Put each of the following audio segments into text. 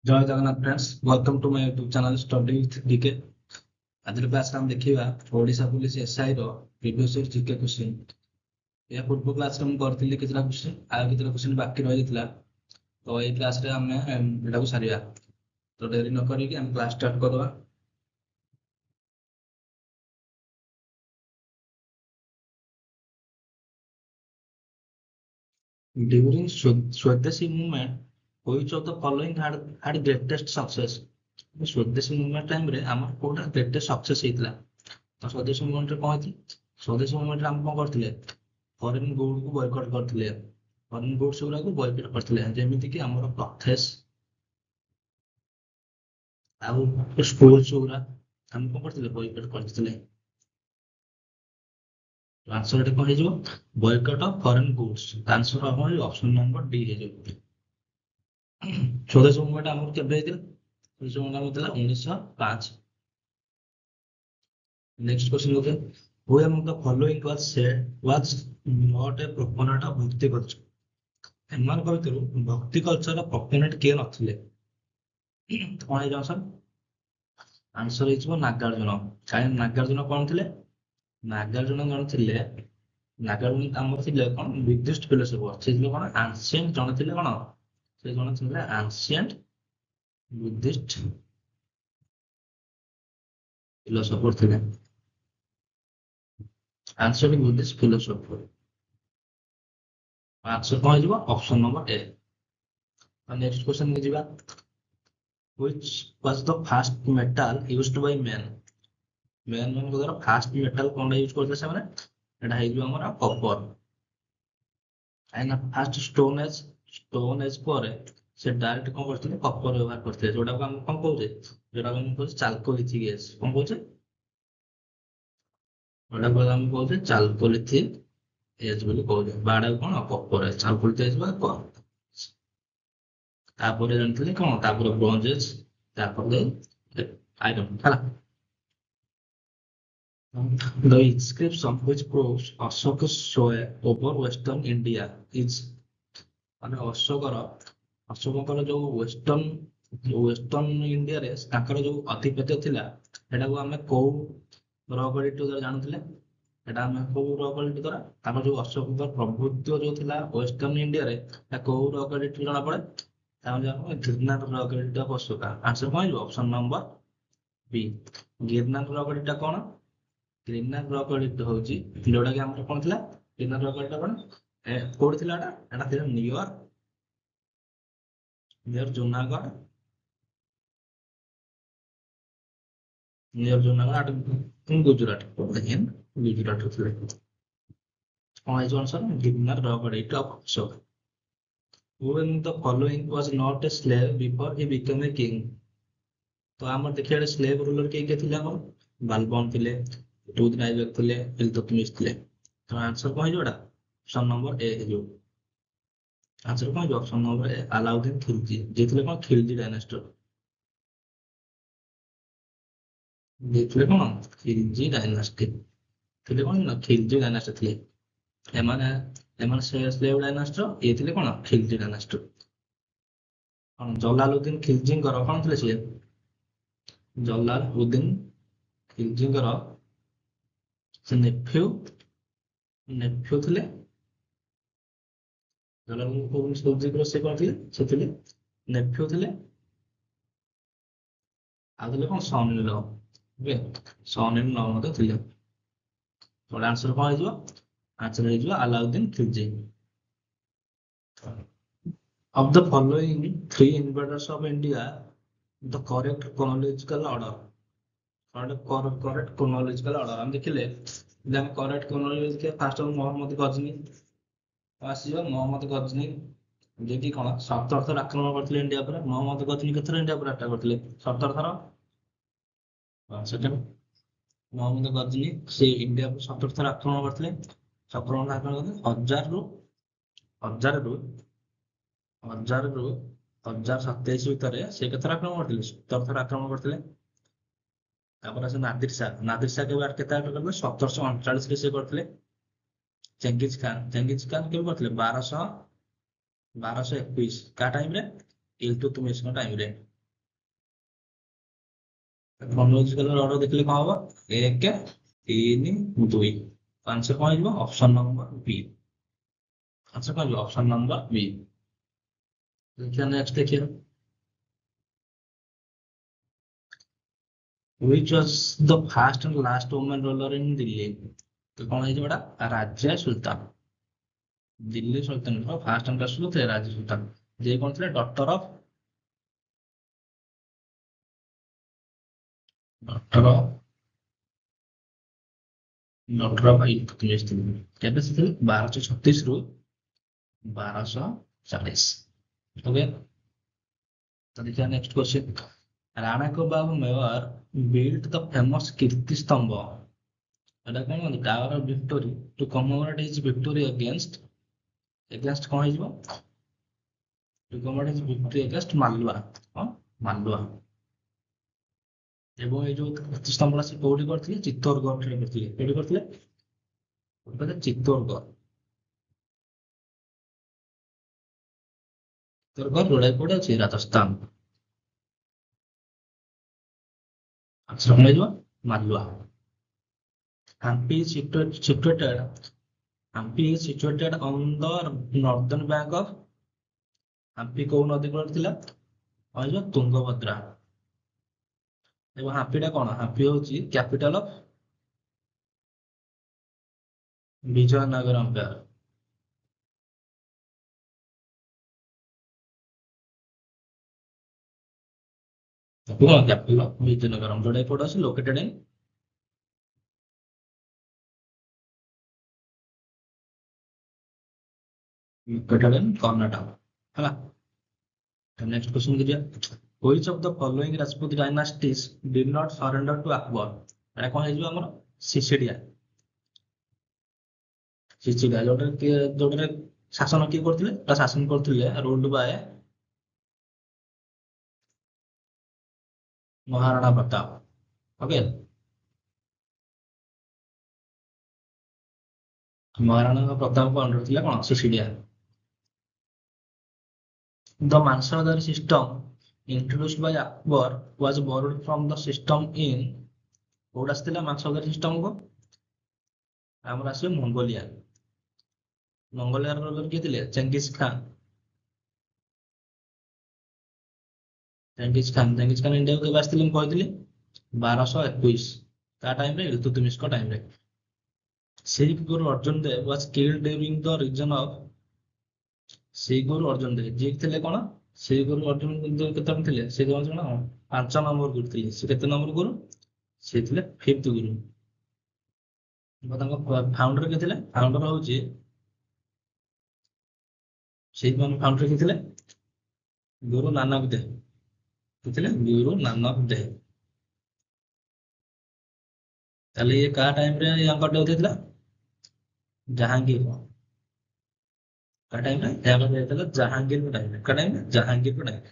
Jay Jagannath friends, welcome to my YouTube channel study with DK. ଆଜିର କ୍ଲାସରେ ଆମେ ଦେଖିବା ଓଡ଼ିଶା ପୁଲିସ ଏସ୍ଆଇ ର ପ୍ରିଭିୟସ୍ ଇୟର ଜିକେ କ୍ୱେଶ୍ଚିନ୍। ଏହା ପୂର୍ବ କ୍ଲାସରେ ମୁଁ କରିଥିଲି କିଛିଟା କ୍ୱେଶ୍ଚିନ୍, ଆଉ କେତେଟା କ୍ୱେଶ୍ଚିନ୍ ବାକି ରହିଯାଇଥିଲା। ତ ଏଇ କ୍ଲାସରେ ଆମେ ଏଟାକୁ ସାରିବା। ତ ଡେରି ନ କରିକି ଆମେ କ୍ଲାସ ଷ୍ଟାର୍ଟ କରିବା। During Swadeshi movement, which of the following had greatest success? Swadeshi movement ଟାଇମରେ ଆମର କୋଉଟା ଗ୍ରେଟେଷ୍ଟ ସକ୍ସେସ୍ ହେଇଥିଲା? ତ ସ୍ୱଦେଶୀ ମୁଭମେଣ୍ଟରେ କଣ ହେଇଥିଲା? ସ୍ୱଦେଶୀ ମୁଭମେଣ୍ଟରେ ଆମେ କଣ କରିଥିଲେ? ଫରେନ୍ ଗୁଡକୁ ବୟକଟ୍ କରିଥିଲେ। ଫରେନ୍ ଗୁଡ୍ସ ଗୁଡାକୁ ବୟକଟ୍ କରିଥିଲେ, ଯେମିତି କି ଆମର କ୍ଲଥେସ୍ ଆଉ ସ୍କୁଲ୍ସ ଗୁଡା ଆମେ କଣ କରିଥିଲେ? ବୟକଟ୍ କରିଥିଲେ। ଆନ୍ସର ଏଠି କଣ ହେଇଯିବ? Boycott of foreign goods. Answer ହବ ଅପସନ ନମ୍ବର ଡି ହେଇଯିବ। ସ୍ୱଦେଶୀ ମୁଭମେଣ୍ଟ ଆମର କେବେ ହେଇଥିଲା? ସ୍ୱଦେଶୀ ମୁଭମେଣ୍ଟ ଆମର ଥିଲା 1905। Next question okay. Who among the following was not a proponent of Bhakti culture? ଏମାନଙ୍କ ଭିତରୁ ଭକ୍ତି କଲଚର ପ୍ରପୋନେଣ୍ଟ କିଏ ନଥିଲେ? କଣ ହେଇଯିବ ଆନ୍ସର? ଆନ୍ସର ହେଇଯିବ ନାଗାର୍ଜୁନ। କାହିଁକି ନାଗାର୍ଜୁନ କଣ ଥିଲେ? ନାଗାର୍ଜୁନ ଜଣେ ଥିଲେ, ନାଗାର୍ଜୁନ ଆମର ଥିଲେ କଣ ବୁଦ୍ଧିଷ୍ଟ ଫିଲୋସଫର। ସେ ଥିଲେ କଣ ଆନ୍ସିଏଣ୍ଟ ଜଣେ ଥିଲେ କଣ? ସେ ଜଣେ ଥିଲେ ଆନ୍ସିଏଣ୍ଟ ବୁଦ୍ଧିଷ୍ଟ ଫିଲୋସଫର ଥିଲେ। Ancient Buddhist philosopher. ଆନ୍ସର କଣ ହେଇଯିବ? ଅପସନ ନମ୍ବର ଏ। ନେକ୍ସଟ କ୍ୱେଶ୍ଚନ କୁ ଯିବା। Which was the first metal used by men? Men ମାନଙ୍କ ଦ୍ୱାରା ଫାଷ୍ଟ ମେଟାଲ କଣଟା ୟୁଜ କରିଥିଲେ ସେମାନେ? ଏଟା ହେଇଯିବ ଆମର କପର। କାହିଁକିନା ଫାଷ୍ଟ ଷ୍ଟୋନ ଏଜ ପରେ ସେ ଡାଇରେକ୍ଟ କଣ କରିଥିଲେ? କପର ବ୍ୟବହାର କରିଥିଲେ, ଯୋଉଟାକୁ ଆମେ କଣ କହୁଛେ? ଯୋଉଟାକୁ ଆମେ କହୁଛେ ଚାଲକୋଲିଥିକ ଏଜ। କଣ କହୁଛେ? ଯୋଉଟାକୁ ଆମେ କହୁଛେ ଚାଲକୋଲିଥିକ ଏଜ ବୋଲି କହୁଛେ। ବାଡାକୁ କଣ? କପର ଏଜ। ଚାଲକୋଲିଥିକ ଏଜ ବା କପର। ତାପରେ ଜାଣିଥିଲେ କଣ? ତାପରେ ବ୍ରୋଞ୍ଜ ଏଜ, ତାପରେ ଆଇରନ୍ ହେଲା। The inscription which proves Ashoka's sway over Western India is ମାନେ ଅଶୋକଙ୍କର ଯୋଉ ୱେଷ୍ଟର୍ଣ୍ଣ ଇଣ୍ଡିଆରେ ତାଙ୍କର ଯୋଉ ଆଧିପତ୍ୟ ଥିଲା, ସେଟାକୁ ଆମେ କୋଉ ର କ୍ୱାଲିଟି ଦ୍ୱାରା ଜାଣୁଥିଲେ? ଏଟା ଆମେ କୋଉ ର କ୍ୱାଲିଟି ଦ୍ୱାରା? ତାଙ୍କର ଯୋଉ ଅଶୋକଙ୍କର ପ୍ରଭୁତ୍ୱ ଯୋଉ ଥିଲା ୱେଷ୍ଟର୍ଣ୍ଣ ଇଣ୍ଡିଆରେ, ତା କୋଉ ର କ୍ୱାଲିଟି ଜଣା ପଡେ? ତାମାନେ ଗିରନାର ର କ୍ୱାଲିଟି ଅଫ ଅଶୋକା। ଆନ୍ସର କଣ ହେଇଯିବ? ଅପସନ ନମ୍ବର ବି। ଗିରନାର ର କ୍ୱାଲିଟି କଣ? ଗିରନାର ର କ୍ୱାଲିଟି ହଉଛି ଯୋଉଟା କି ଆମର କଣ ଥିଲା? ଗିରନାର ର କ୍ୱାଲିଟି କଣ? କୋଉଠି ଥିଲା ଏଟା? ଏଟା ଥିଲା ନିୟର ଜୁନାଗଡ଼। ଗୁଜୁରାଟ। ଗୁଜୁରାଟ ଥିଲେ। କଣ ହେଇଯିବ ଆନ୍ସର? ଗିରନାର ର quality of Ashok. Who in the following was not a slave before he became a king? ତ ଆମର ଦେଖିବା ସ୍ଲେଭ ରୁଲର କିଏ କିଏ ଥିଲେ? ଆମର ବାଲବନ ଥିଲେ, ଟୁଥ ନାଇବେକ ଥିଲେ, ଇଲତୁତମିଶ ଥିଲେ। ତ ଆନ୍ସର କଣ ହେଇଯିବ? ଏଟା ଅପସନ ନମ୍ବର ଏ ହେଇଯିବ। ଆନ୍ସର କଣ ହେଇଯିବ? Option number A, Alauddin Khilji. ଯିଏ ଥିଲେ କଣ? ଖିଲଜି ଡାଇନାଷ୍ଟର। ଯିଏ ଥିଲେ କଣ? ଖିଲଜି ଡାଇନାଷ୍ଟି ଥିଲେ। କଣ ନା? ଖିଲଜି ଡାଇନାଷ୍ଟି ଥିଲେ। ଏମାନେ ଏମାନେ ସ୍ଲେଭ ଡାଇନାଷ୍ଟର, ଇଏ ଥିଲେ କଣ? ଖିଲଜି ଡାଇନାଷ୍ଟର। କଣ ଜଲାଲୁଦ୍ଦିନ ଖିଲଜିଙ୍କର କଣ ଥିଲେ ସିଏ? ଜଲାଲୁଦ୍ଦିନ ଖିଲଜିଙ୍କର ସେ ନେଫ୍ୟୁ ଥିଲେ। ଜଲାଲୁଦ୍ଦିନ ଖିଲଜିଙ୍କର ସେ କଣ ଥିଲେ? ସେ ଥିଲେ ନେଫ୍ୟୁ ଥିଲେ। ଆଉ ଥିଲେ କଣ? ସନ୍ in law. Okay, sun in ଲ ମଧ୍ୟ ଥିଲେ। ତ ଆନ୍ସର କଣ ହେଇଯିବ? ଆନ୍ସର ହେଇଯିବ Alauddin Khilji. Of the following three invaders of India, the correct chronological order. Correct chronological order हम देखिले, जे हम करेक्ट क्रोनोलॉजी देखिए फास्ट हम मोहम्मद गजनी आसीबो। मोहम्मद गजनी जे कि कोन 17 थर आक्रमण करथिले इंडिया पर। मोहम्मद गजनी केथर इंडिया पर अटैक करथिले? 17 थर। सेकेंड मोहम्मद गजनी से इंडिया पर 17 थर आक्रमण करथिले। 17 आक्रमण करथिले 1000 ରୁ 1027 ଭିତରେ ସେ କେଥର ଆକ୍ରମଣ କରିଥିଲେ? 17 ଥର ଆକ୍ରମଣ କରିଥିଲେ। ତାପରେ ସେ ନାଦିର ଶାହ କେବେ କେତେ ଆକ୍ରମଣ କରିଥିଲେ? 1739 ରେ ସେ କରିଥିଲେ। ଚେଙ୍ଗିଜ ଖାନ କେବେ କରିଥିଲେ? 1221 କା ଟାଇମରେ? ଇଲତୁତମିଶଙ୍କ ଟାଇମରେ। କ୍ରୋନୋଲୋଜିକାଲ ଅର୍ଡର ଦେଖିଲେ କଣ ହବ? 1 3 2। ଆନ୍ସର କଣ ହେଇଯିବ? ଅପସନ ନମ୍ବର ବି। ଆନ୍ସର କଣ ହେଇଯିବ? ଅପସନ ନମ୍ବର ବି। ଦେଖିବା ନେକ୍ସଟ ଦେଖିବା। Which was the first and last woman ruler in Delhi? ତ କଣ ହେଇଯିବ ଏଟା? ରାଜିଆ ସୁଲତାନ। ଦିଲ୍ଲୀ ସୁଲତାନର ଫାଷ୍ଟ ଆଣ୍ଡ ଲାଷ୍ଟ ଥିଲେ ରାଜିଆ ସୁଲତାନ। ଯିଏ କଣ ଥିଲେ? ଡକ୍ଟର ଅଫ ଇଲତୁତମିଶ ଥିଲେ। କେବେ ସେ ଥିଲେ? 1236 ରୁ 1240। ଓକେ, ତ ଦେଖିବା ନେକ୍ସଟ କ୍ୱେଶ୍ଚନ। ରାଣା କବାବ Mewar built the famous Kirti Stambh. ଏଟା କଣ କୁହନ୍ତି? Tower of victory to commemorate his victory against କଣ ହେଇଯିବ? To commemorate his victory against Malwa. ହଁ, ମାଲୱା। ଏବଂ ଏଇ ଯୋଉ କୀର୍ତ୍ତି ସ୍ତମ୍ଭଟା ସେ କୋଉଠି କରିଥିଲେ? ଚିତ୍ତୋରଗଡ଼ରେ କରିଥିଲେ। କୋଉଠି କରିଥିଲେ? ଚିତ୍ତୋରଗଡ଼। ଚିତ୍ତୋରଗଡ଼ ଯୋଉଟା କି କୋଉଠି ଅଛି? ରାଜସ୍ଥାନ। ଆନ୍ସର କଣ ହେଇଯିବ? Malwa. Hampi is situated on the northern bank of Hampi କୋଉ ନଦୀ କୂଳରେ ଥିଲା? କହିଲ ତୁଙ୍ଗଭଦ୍ରା। ଏବଂ ହାମ୍ପିଟା କଣ? ହାମ୍ପି ହଉଛି କ୍ୟାପିଟାଲ ଅଫ ବିଜୟନଗର ଅମ୍ପାୟାର। କଣ କ୍ୟାପିଟାଲ ଅଫ ବିଜୟନଗରମ, ଯୋଉଟା କୋଉଟା ଅଛି? ଲୋକେଟେଡ ଇନ କର୍ଣ୍ଣାଟକ। ହେଲା, ନେକ୍ସଟ କ୍ୱେଶ୍ଚନ କି ଯିବା। Which of the following Rajput dynasties did not surrender to Akbar? ଏଟା କଣ ହେଇଯିବ ଆମର? ସିସିଡିଆ। ଯୋଉଟାରେ ଶାସନ କିଏ କରୁଥିଲେ? ଶାସନ କରୁଥିଲେ ରୁଲ୍ଡ ବାୟ ମହାରାଣା ପ୍ରତାପ। ଓକେ, ମହାରାଣା ପ୍ରତାପଙ୍କ ଅଣ୍ଡର ଥିଲା କଣ? ସିସିଡିଆ। The Mansardari system introduced by Akbar was borrowed from the system in କୋଉଟା ଆସିଥିଲା? ମାଂସଧାରୀ ସିଷ୍ଟମ କୁ ଆମର ଆସିବ ମଙ୍ଗୋଲିଆ। ମଙ୍ଗୋଲିଆର ରୁଲର କିଏ ଥିଲେ? ଚେଙ୍ଗିସ ଖାନ। ଚେଙ୍ଗିସ ଖାନ ଇଣ୍ଡିଆକୁ କେବେ ଆସିଥିଲେ? ମୁଁ କହିଥିଲି 1221। ତା ଟାଇମରେ ଇଲତୁତମିଶଙ୍କ ଟାଇମରେ। ଶିଖ ଗୁରୁ ଅର୍ଜୁନ ଦେବ was killed during the region of ଶିଖ ଗୁରୁ ଅର୍ଜୁନ ଦେବ ଯିଏ ଥିଲେ କଣ? ଶିଖ ଗୁରୁ ଅର୍ଜୁନ ଦେବ କେତେ ଜଣ ଥିଲେ? ସେ ଜଣ 5 ନମ୍ବର ଗୁରୁ ଥିଲେ। ସେ କେତେ ନମ୍ବର ଗୁରୁ? ସେ ଥିଲେ 5th ଗୁରୁ। ତାଙ୍କ ଫାଉଣ୍ଡର କିଏ ଥିଲେ? ଫାଉଣ୍ଡର ହଉଛି ଶିଖ ମାନଙ୍କ ଫାଉଣ୍ଡର କିଏ ଥିଲେ? ଗୁରୁ ନାନକ ଦେବ। କିଏ ଥିଲେ? ଗୁରୁ ନାନକ ଦେବ। ତାହେଲେ ଇଏ କାହା ଟାଇମରେ ୟାଙ୍କର ଡେଥ୍ ହେଇଥିଲା? ଜାହାଙ୍ଗୀର। କାହା ଟାଇମରେ? ୟାଙ୍କର ହେଇଥିଲା ଜାହାଙ୍ଗୀରଙ୍କ ଟାଇମରେ। କାହା ଟାଇମରେ? ଜାହାଙ୍ଗୀରଙ୍କ ଟାଇମରେ।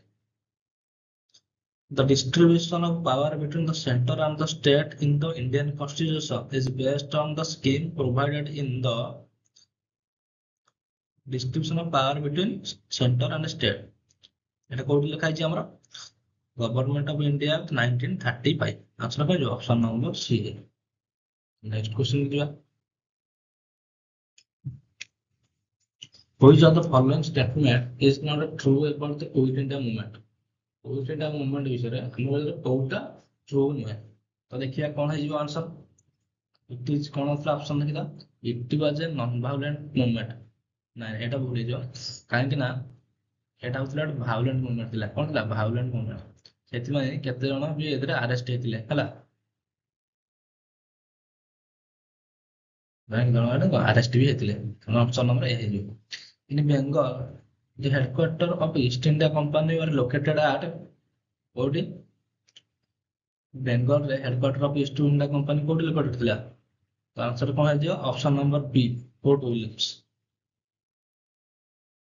The distribution of power between the center and the state in the Indian Constitution is based on the scheme provided in the distribution of power between center and state. এটা কোଉଠି লেখা ହେଇଛି ଆମର? Government of India Act 1935। Answer କଣ ଯିବ? Option number C. Next question ଯିବା। Which of the following statement is not true about the Quit India movement? Quit India movement ବିଷୟରେ ଆମ କହିଲେ କୋଉଟା true ନୁହେଁ? ତ ଦେଖିବା କଣ ହେଇଯିବ ଆନ୍ସର। ଇଟ୍ ଇଜ କଣ ଥିଲା? ଅପସନ ଦେଖିବା। ଇଟ୍ ୱାଜ ଏ ନନ୍ ଭାଉଲେଣ୍ଟ ମୁଭମେଣ୍ଟ। ନାଇଁ, ଏଟା ଭୁଲ ହେଇଯିବ। କାହିଁକି ନା ଏଟା ହଉଥିଲା ଗୋଟେ ଭାଉଲେଣ୍ଟ ମୁଭମେଣ୍ଟ ଥିଲା। କଣ ଥିଲା? ଭାଉଲେଣ୍ଟ ମୁଭମେଣ୍ଟ। ସେଥିପାଇଁ କେତେ ଜଣ ବି ଏଥିରେ ଆରେଷ୍ଟ ହେଇଥିଲେ। ହେଲା, ଆରେଷ୍ଟ ବି ହେଇଥିଲେ। ଅପସନ ନମ୍ବର ଏ ହେଇଯିବ। In Bengal, the headquarters of East India Company were located at କୋଉଠି? ବେଙ୍ଗଲରେ headquarter of East India Company କୋଉଠି ଲୋକେଟେଡ୍ ଥିଲା? ତ ଆନ୍ସର କଣ ହେଇଯିବ? Option number B, Fort Williams.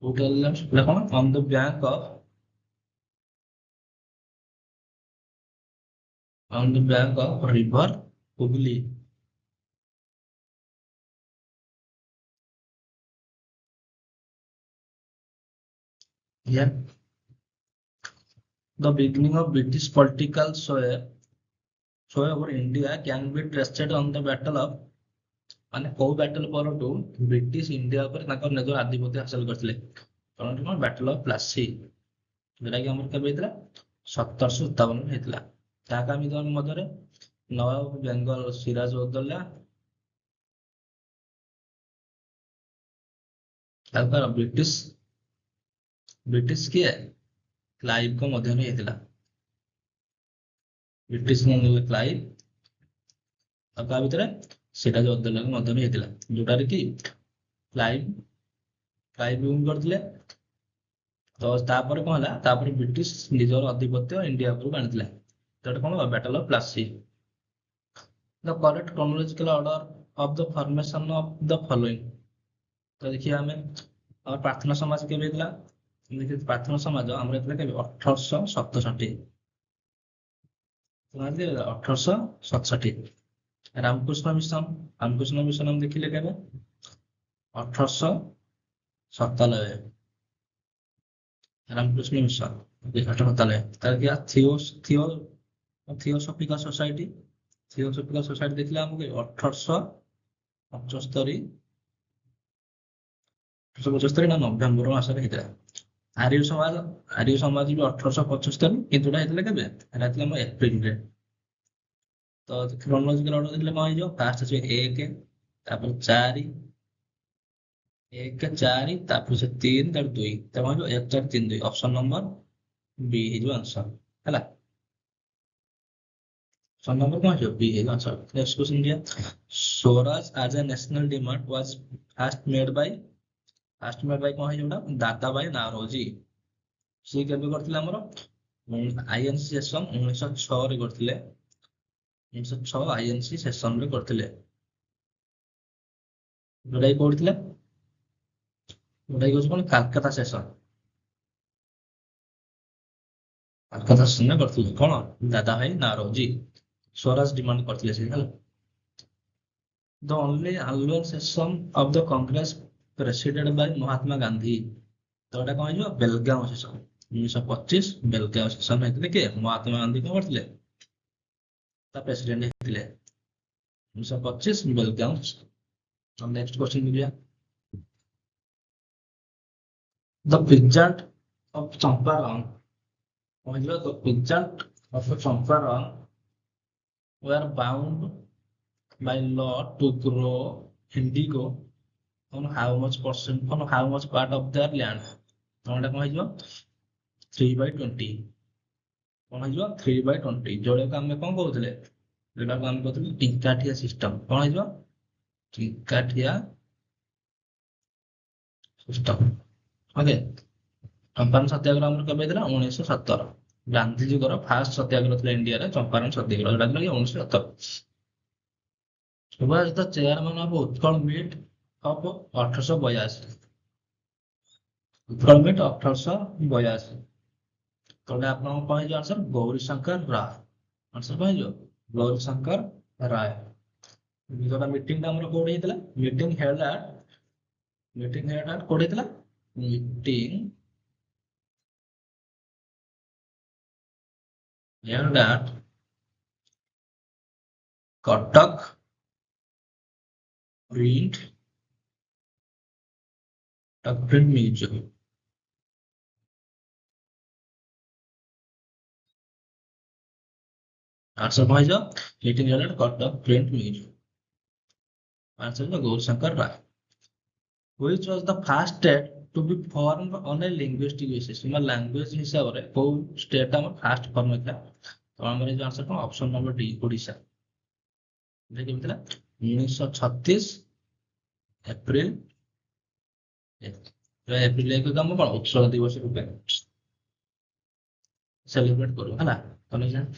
Fort Williams ଏଟା କଣ? On the bank of river Hooghly. Yeah. The beginning of British political sway So our India can be trusted on the battle of ମାନେ କୋଉ battle ପରଠୁ British India ଉପରେ ତାଙ୍କର ନିଜର ଆଧିପତ୍ୟ ହାସଲ କରିଥିଲେ? କଣ ବ୍ୟାଟେଲ ଅଫ ପ୍ଲାସି, ଯୋଉଟା କି ଆମର କେବେ ହେଇଥିଲା 1757 ହେଇଥିଲା। ତା କାମିଦଙ୍କ ମଧ୍ୟରେ ନବାବ ବେଙ୍ଗଲ ସିରାଜ ଉଦ୍ଦୌଲା ତାଙ୍କର ବ୍ରିଟିଶ କିଏ କ୍ଲାଇଭଙ୍କ ମଧ୍ୟରେ ହେଇଥିଲା। ବ୍ରିଟିଶ କ୍ଲାଇଭ ଆଉ ତା ଭିତରେ ସିରାଜ ଉଦ୍ଦୌଲାଙ୍କ ମଧ୍ୟରେ ହେଇଥିଲା, ଯୋଉଟାରେ କି କ୍ଲାଇଭ କରିଥିଲେ। ତ ତାପରେ କଣ ହେଲା, ତାପରେ ବ୍ରିଟିଶ ନିଜର ଆଧିପତ୍ୟ ଇଣ୍ଡିଆ ଉପରକୁ ଆଣିଥିଲା। ସେଟା କଣ battle of Plassey. The correct chronological order of the formation of the following. ତ ଦେଖିବା ଆମେ ଆମର ପ୍ରାର୍ଥନା ସମାଜ କେବେ ହେଇଥିଲା? ପ୍ରାର୍ଥନା ସମାଜ ଆମର ହେଇଥିଲା କେବେ 1867। 1867। ରାମକୃଷ୍ଣ ମିଶନ ଆମେ ଦେଖିଲେ କେବେ? 1897। ରାମକୃଷ୍ଣ ମିଶନ 1897। ତାର କିଆ थियोसॉफिकल सोसाइटी देखिले हमको 1875 ना नवेम्बर मासरे ହେଇଥିଲା। आर्य समाज भी 1875 କିନ୍ତୁ ଏଟା ହେଇଥିଲା କେବେ? ଏଟା ହେଇଥିଲା ଆମ ଏପ୍ରିଲରେ। ତ କ୍ରୋନୋଲୋଜିକାଲ ଅର୍ଡର ଦେଖିଲେ କଣ ହେଇଯିବ? ଫାଷ୍ଟ ଅଛି 1 ତାପରେ 4 1 4 ତାପରେ ସେ 3 ତାପରେ 2 ତ କଣ ହେଇଯିବ 1 4 3 2 ଅପସନ ନମ୍ବର बी ହେଇଯିବ ଆନ୍ସର ହେଲା। ऑप्शन नंबर कौन है? बी है आंसर। नेक्स्ट क्वेश्चन दिया, Swaraj as a national demand was first made by कौन है जोड़ा? दादा भाई नारोजी। सी केबे करथिले हमरो आईएनसी सेशन 1906 रे करथिले। 1906 आईएनसी सेशन रे करथिले। जोड़ा कोडथिले जोड़ा कोछ कोन कलकत्ता सेशन। कलकत्ता सेशन में करथिले कोन? दादा भाई नारोजी स्वराज डिमांड करथिले से ହେଲା। The only annual session of the Congress presided by Mahatma Gandhi. तो एटा कौन है? बेलगाम सेशन 1925 बेलगाम सेशन ହେଇଥିଲେ କି महात्मा गांधी कौन करथिले? ता प्रेसिडेंट ହେଇଥିଲେ 1925 बेलगाम। अब नेक्स्ट क्वेश्चन दिया, द peasant of चंपारण कौन है? The peasant of Champaran were bound by law to grow indigo on how much part of their land? तो एटा कौन है? 3/20 कौन है? 3/20 जोड़े को हम कौन कहउतले? जोड़ा को हम कहउतले टिकाठिया सिस्टम। कौन है? टिकाठिया सिस्टम। ओके, चंपारण सत्याग्रह हमर कबे दिला? 1917। गांधी जी को फास्ट सत्याग्रह थिला इंडिया रे चंपारण सत्याग्रह, जोड़ा दिला 1917। Subhash the chairman of Utkal meet of 1882। Utkal meet 1882। तो आपन कौन है आंसर? गौरीशंकर राय। आंसर कौन है? गौरीशंकर राय। जोटा मीटिंग ता हमर कोड हेतला? मीटिंग हेल्ड एट कोड हेतला? Meeting held at Cuttack print museum. Answer कौन है? Meeting held at Cuttack print museum. Answer है Gaurishankar Ray. Which was the first state to be formed on a linguistic basis? मतलब लैंग्वेज हिसाब रे को स्टेट हमर फर्स्ट फॉर्म था। तो हमर जो आंसर कोन? Option number D Odisha. देखि मितला 1936 अप्रैल 1 को हम कोन उत्सव दिवस रूपे सेलिब्रेट करू हला। तो नहीं जान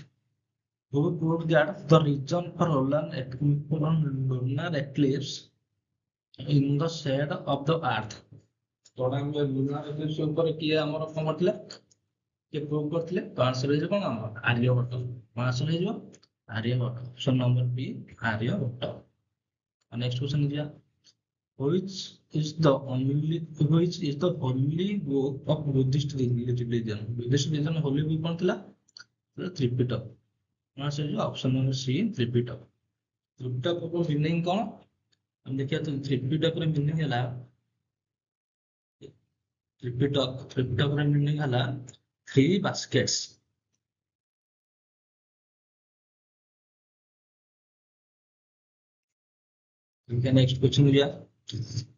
who proved that the reason for lunar eclipse in the shade of the earth? तो हम लुनार एक्लिप्स ऊपर किए हमर कोन करथिले? के प्रूव करथिले? तो आंसर हे कोन? हमर आर्यभट्ट। आंसर हे Aryabhata. Option number B Aryabhata. Next question दिया, which is the holy book of Buddhist religion? Buddhist religion holy book कौन थिला? त्रिपिटक। आंसर जो option number C Tripitaka. Tripitaka को मीनिंग कौन हम देखिए तो त्रिपिटक रे मीनिंग हला त्रिपिटक रे मीनिंग हला three baskets. Okay, next question is yeah.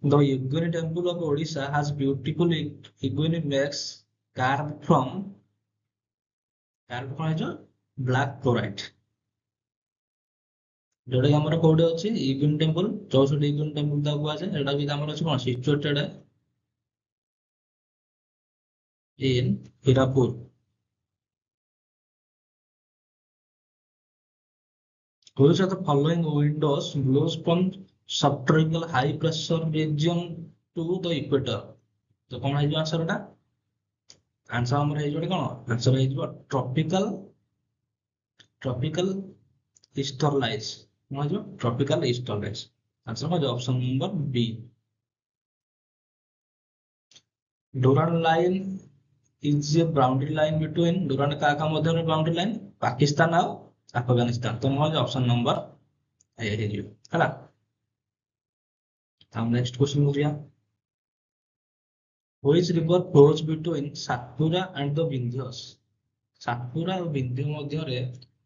The Yogini temple of Odisha has beautiful Yogini wax carved from जो black chlorite। जोड़ा कि हमारा कोड ଅଛି Yogini temple 64 Yogini temple ता कुआ छै एटा भी हमर अछि कोन situated in Hirapur। Which of the following windows blows from subtropical high pressure region to the equator? तो कौन है जो आंसर एटा आंसर हमर है जोडी कोन आंसर है जो ट्रॉपिकल ईस्टर्लाइज कौन है जो ट्रॉपिकल ईस्टर्लाइज आंसर है option number B. Durand line is a boundary line between Durand का मध्य में बाउंड्री लाइन पाकिस्तान और अफगानिस्तान तो मोर ऑप्शन नंबर ए है जो हला। हम नेक्स्ट क्वेश्चन हो गया which river flows between Satpura and the Vindhyas. Satpura और विंध्य मध्य रे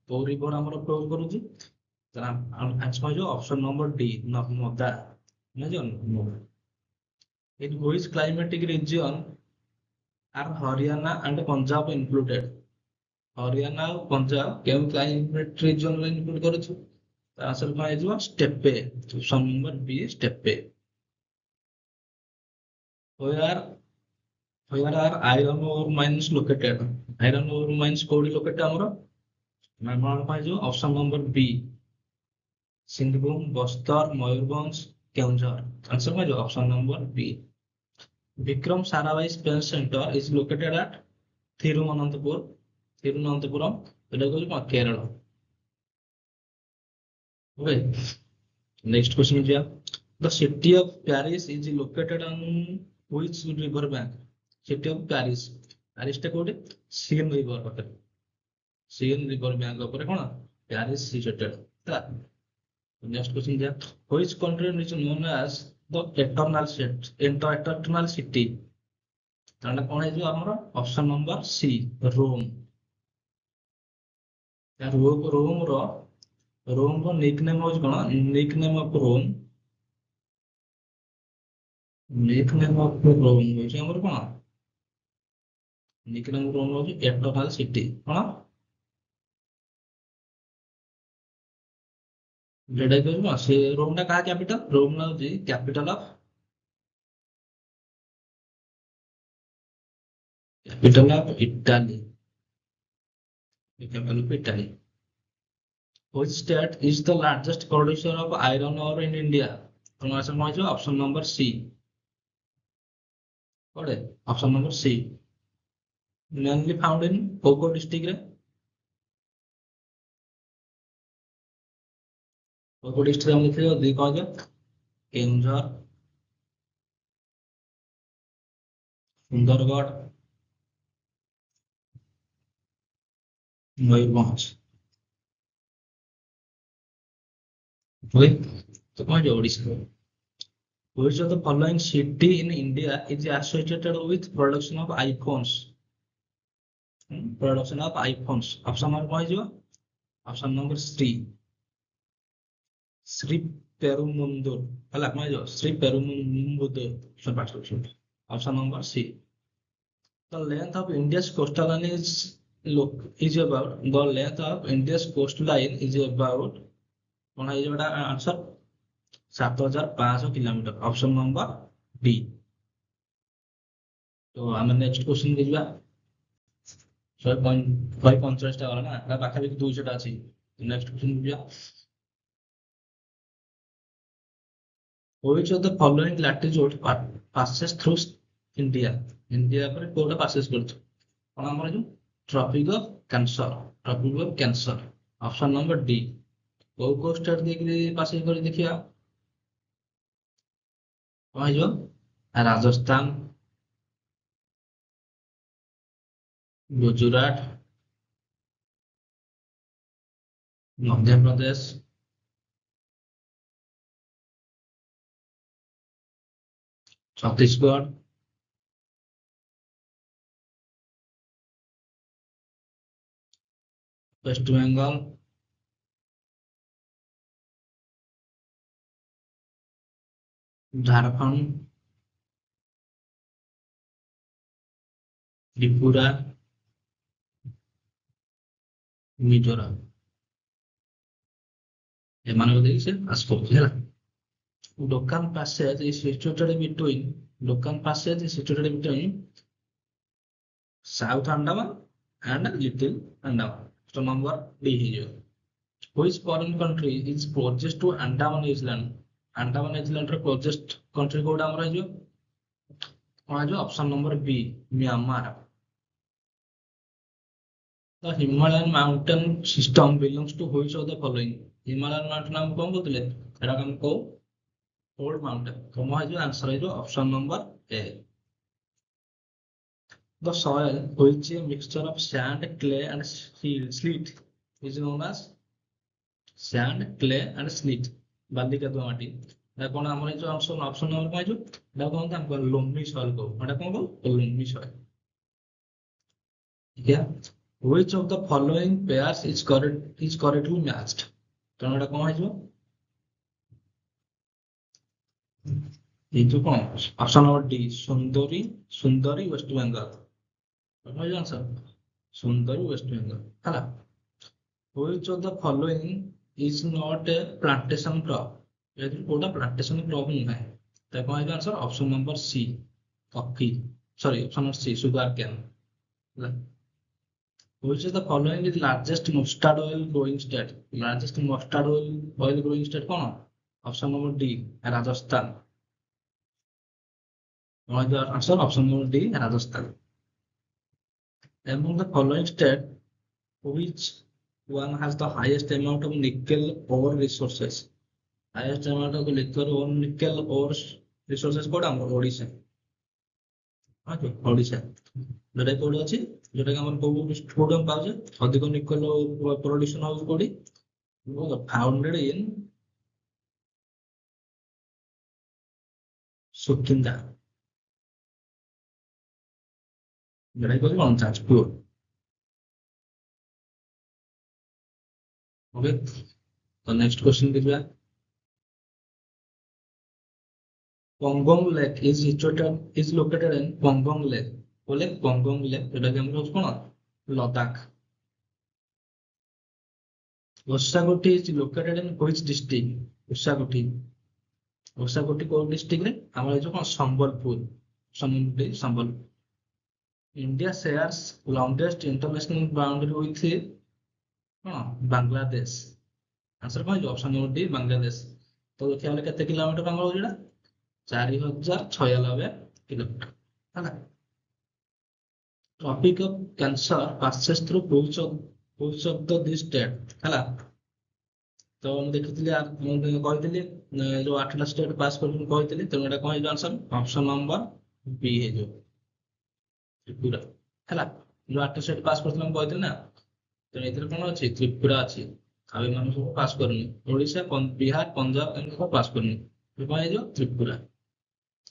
तो रिवर हमर फ्लो करूची तो आंसर जो ऑप्शन नंबर डी नर्मदा ना जो in which climatic region are Haryana and Punjab included. Haryana और पंजाब केउ क्लाइमेट रीजन रे इंक्लूड करूछु आंसर कौन है जो steppe option number B steppe. where where are iron ore mines located। iron ore mines कोडी लोकेटेड हमरो नंबर पाइ जो option number B Singhbhum Bastar Mayurbhanj Keonjhar answer पाइ जो option number B. Vikram Sarabhai space centre is located at Thiruvananthapuram एटा को Kerala. Okay next question is the city of Paris is located on which river bank। city of Paris Paris टा कोडे scene river पाखरे scene river bank ऊपर कोन Paris situated ता। Next question जा which country is known as the eternal city ताना कोन है जो हमरो ऑप्शन नंबर सी रोम। या रोम रो निकनेम हो कोन nickname of Rome nickname of Rome हो जे हमर कोन निकनेम रोम हो जे एटर्नल सिटी कोन जेडा को से रोम टा का कैपिटल रोम ना J capital of Italy capital of Italy. Which state is the largest producer of iron ore in India। तो आंसर कौन है ऑप्शन नंबर सी कोडे option number C mainly found in कोको डिस्ट्रिक्ट रे कोको district हम लिखले दी कौन है केउंझर सुंदरगढ़ मयूरभंज। ओके तो कौन है Odisha. Which of the following city in India is associated with production of iPhones। production of iPhones option number कौन है ऑप्शन नंबर श्री पेरुमुंदुर हला कौन है Shri Perumbudur option number C. The length of India's coastline is about the length of India's coastline is about कौन है जोड़ा answer 7500 kilometre option number D. तो हम नेक्स्ट क्वेश्चन देखिबा 150 टा वाला ना एटा पाखा भी 200 टा अछि। नेक्स्ट क्वेश्चन देखिबा which of the following latitude passes through India। India पर कोडा पासेस करछ कोन हमर जो tropic of cancer option number D. को स्टेट देखि पासेस कर देखिया कौन जो राजस्थान गुजरात मध्य प्रदेश, छत्तीसगढ़, वेस्ट बंगाल, झारखंड, त्रिपुरा, मिजोरम। ଏମାନଙ୍କୁ ଦେଇକି ସେ ପାସ୍ କରୁଛି ହେଲା। Local passage is situated between South Andaman and Little Andaman. So number D ହେଇଯିବ। Which foreign country is closest to Andaman Island? Andaman Island ର closest country କୋଉଟା ଆମର ହେଇଯିବ? କଣ ହେଇଯିବ? Option number B, Myanmar. The Himalayan mountain system belongs to which of the following? Himalayan mountain ଆମେ କଣ କହୁଥିଲେ? ଏଟା ଆମେ କହୁ old mountain। କଣ ହେଇଯିବ? ଆନ୍ସର ହେଇଯିବ option number A। The soil, which is a mixture of sand, clay, and slate, is known as sand, clay, and slate। बाली का माटी। এটা কোন আমরা এই যে অপশন নম্বর পাইছো এটা কোন আমরা লোমি সয়েল কো এটা কোন কো লোমি সয়েল। ঠিক আছে। Which of the following pairs is correctly matched? কারণ এটা কোন হইছো এই যে কোন অপশন নম্বর ডি সুন্দরী সুন্দরী ওয়েস্ট বেঙ্গল। কোন আনসার সুন্দরী ওয়েস্ট বেঙ্গল হ্যাঁ। Which of the following is not a plantation crop? यदि कोटा plantation crop नहीं है तो कौन है answer option number C coffee sorry option number C sugar cane। Which is the following is largest mustard oil growing state? Largest mustard oil growing state कौन? Option number D Rajasthan. कौन है answer option number D Rajasthan. Among the following state which one has the highest amount of nickel ore resources? Highest amount of nickel ore resources code আমরা ওড়িশা। ওকে ওড়িশা যেটা code আছে যেটাকে আমরা কোড পাওছে ଅଧିକ নিকেল প্রোডাকশন হাউস কোডি ফাউন্ডেড ইন সুকিন্দা যেটা কোড কোন যাজপুর। ओके तो नेक्स्ट क्वेश्चन देखिए। Pangong Lake is located in Pangong Lake। बोले Pangong Lake এটাকে আমরা কোন Ladakh. Usagoti is located in which district? Usagoti কোন ডিস্ট্রিক্টে আমরা এই যে কোন Sambalpur Sambalpur. India shares longest international boundary with Bangladesh. Answer कौन है ऑप्शन नंबर डी बांग्लादेश। तो देखिए हमने कितने किलोमीटर आंगल होगा 4096 किलोमीटर है ना। Tropic of cancer passes through which of the this state है ना। तो हम देखिए यार मैं କହିଥିଲି जो 8टा स्टेट पास करके କହିଥିଲି तो एटा कौन है आंसर ऑप्शन नंबर बी है जो त्रिपुरा है ना। जो 8टा स्टेट पास करथिले हम କହିଥିଲି ना तो एथरे कोन अछि त्रिपुरा अछि आ ए माने सब पास करनी ओडिशा बिहार पंजाब एंड सब पास करनी तो कौन है जो Tripura.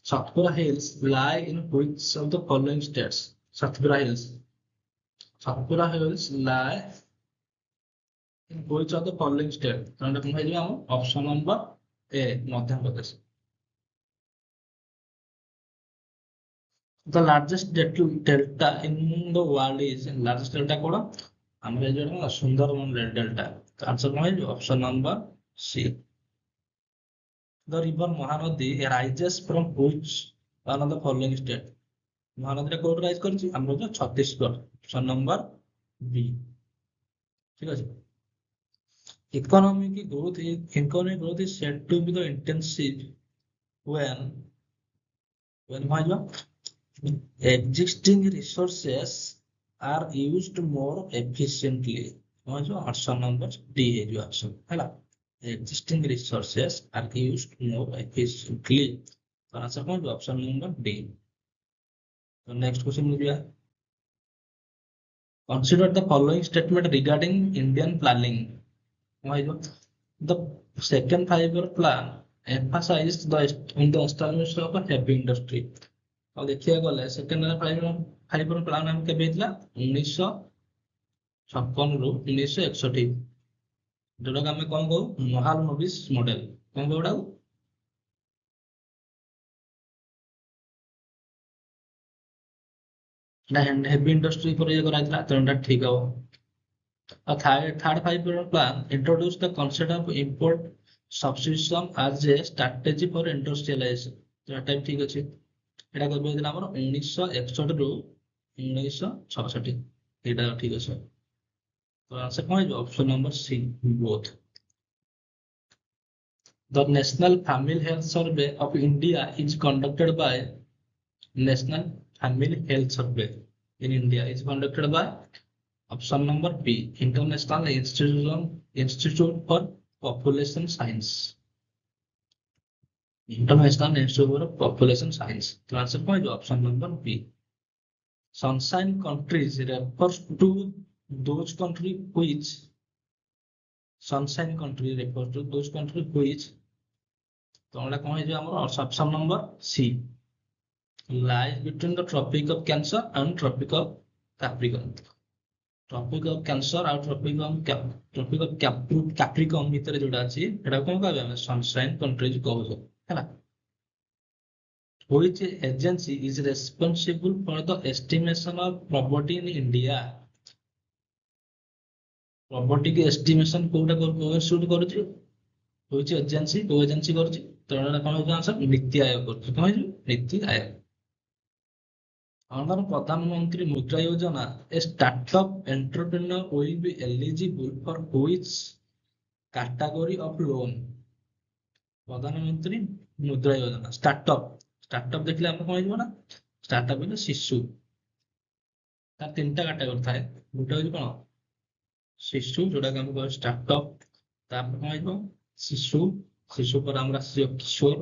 Satpura Hills lie in which of the following states? Satpura Hills lie in which of the following state? तो एटा कोन है जो option number A Madhya Pradesh. The largest delta in the world is largest delta कोड़ा আমরা এই জন্য সুন্দরবন ডেল্টা। आंसर कौन है जो option number C. The river Mahanadi rises from which one of the following state? Mahanadi code rise करछि আমরা जो छत्तीसगढ़ ऑप्शन नंबर बी। ठीक আছে। Economic growth is said to be the intensive when कौन है existing resources are used more efficiently। कौन है option number D है जो ऑप्शन है ना। existing resources are used more efficiently तो आंसर कौन है ऑप्शन नंबर डी। तो नेक्स्ट क्वेश्चन मिल गया। Consider the following statement regarding Indian planning। The second five-year plan emphasized on the establishment of a heavy industry. ଆଉ ଦେଖିବାକୁ ଗଲେ second five plan ଆମେ କେବେ ହେଇଥିଲା 1956 ରୁ 1961, ଯୋଉଟାକୁ ଆମେ କଣ କହୁ ମହାଲନୋବିସ୍ ମଡେଲ। କଣ କହୁ ଏଟାକୁ? ହେଭି ଇଣ୍ଡଷ୍ଟ୍ରି ଉପରେ ଇଏ କରାଯାଇଥିଲା, ତେଣୁ ଏଟା ଠିକ ହବ। ଆଉ third five-year plan introduced the concept of import substitution as a strategy for industrialization, ଏଟା ବି ଠିକ ଅଛି। ଏଟା କେବେ ହେଇଥିଲା ଆମର 1961 ରୁ 1966, ଏଇଟା ଠିକ ଅଛି। ତ ଆନ୍ସର କଣ ହେଇଯିବ? Option number C, both. The National Family Health Survey of India is conducted by National Family Health Survey in India is conducted by option number B, International Institute for Population Science. International Institute for Population Science. The answer is option number B. Sunshine countries refers to those countries which sunshine country refers to those countries which, तो আমরা কম হয়ে যাবে আমার option number C, lies between the Tropic of Cancer and Tropic of Capricorn. Tropic of Cancer ଆଉ Tropic of Capricorn ଭିତରେ ଯୋଉଟା ଅଛି ସେଟା କଣ କହିବେ ଆମେ ସନସାଇନ୍ କଣ୍ଟ୍ରିଜ କହୁଛୁ ହେଲା। Which agency is responsible for the estimation of poverty in India? Poverty की estimation कोउटा शुरू करूची? Which agency करूची? तो एटा कौन होगा आंसर? नीति आयोग करूची। कौन है? नीति आयोग। Under प्रधानमंत्री मुद्रा योजना, a startup entrepreneur will be eligible for which category of loan? प्रधानमंत्री मुद्रा योजना स्टार्टअप देखले हम कौन होगा ना? स्टार्टअप है शिशु, तार तीनटा कैटेगरी थाए। गोटे होची कोन? शिशु, जोटा हम कह स्टार्टअप। तापर कौन होइबो? शिशु पर हमरा किशोर,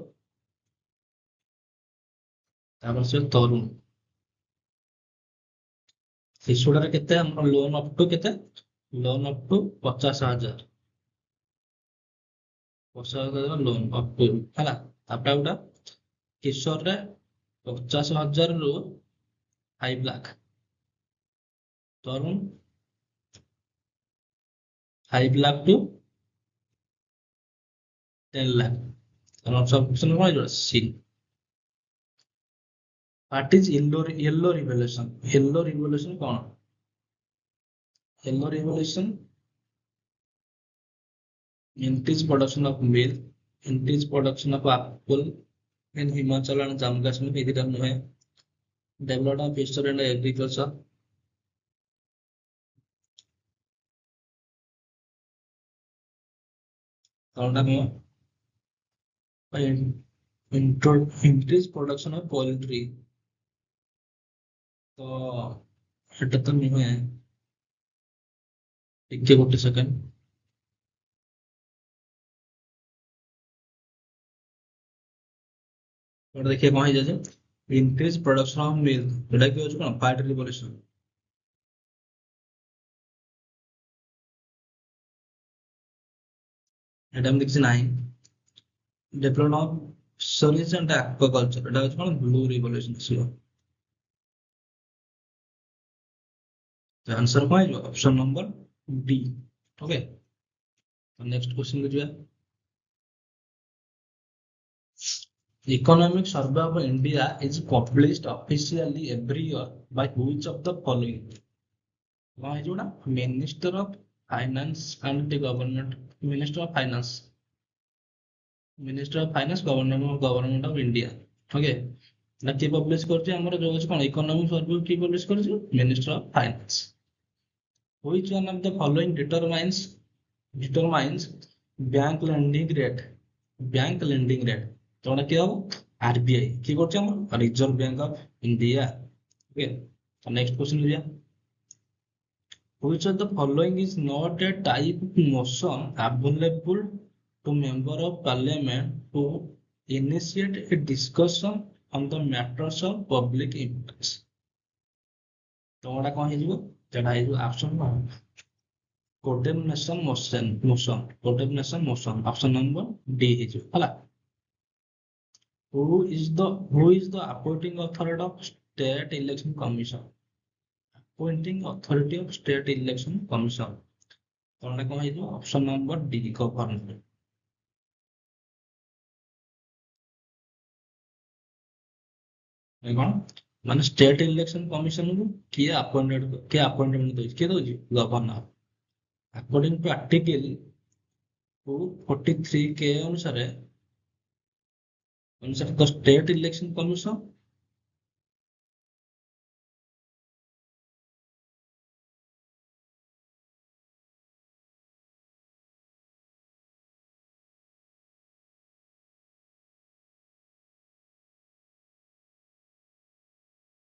तापर से तरुण। शिशुटार केते हमर लोन अप टू केते? Loan up to 50,000, 50,000 loan up to हैला। तापर उडा किशोर रे 50,000 रु 5 लाख, तरुण 5 लाख टू 10 लाख। ऑप्शन कौन है? सी। What is yellow revolution? Yellow revolution कौन? Yellow revolution increased production of milk, increased production of apple in Himachal and Jammu Kashmir. It is development of history and agriculture. Increased production of poultry. तो এটা তো नहीं है। एक गोटे second, और देखिए कौन है जैसे इंक्रीज प्रोडक्शन ऑफ मिल्क, एटा कि होछ कोन? Fat revolution. एटा हम देखि नाही। Development of fisheries and aquaculture, Etah होछ cone? Blue revolution छियो। The answer कौन है? Option number D. ओके, तो नेक्स्ट क्वेश्चन को जाए। Economic Survey of India is published officially every year by which of the following? कौन है जोड़ा? Minister of finance and the government, minister of finance, government of India. Okay, ना के publish करछि हमर जो अछि कोन? इकोनॉमिक सर्वे की पब्लिश करछि? Minister of finance. Which one of the following determines bank lending rate? Bank lending rate तो ना क्या हो? RBI की करछि हम? Reserve bank of India. Okay, तो नेक्स्ट क्वेश्चन लिया। Which of the following is not a type of motion available to member of parliament to initiate a discussion on the matters of public interest? तो एटा कोन हे जिवो? एटा हे जो option coordination motion option number D है जो हला who is the appointing authority of state election commission appointing authority of state election commission ତମେ କଣ ହେଇଯିବ option number D governor କଣ ମାନେ ଷ୍ଟେଟ ଇଲେକ୍ସନ କମିଶନ କୁ କିଏ ଆପଏଣ୍ଟମେଣ୍ଟ ଦଉଛି କିଏ ଦଉଛି ଗଭର୍ଣ୍ଣର according to article 243 ଅନୁସାରେ the state election commission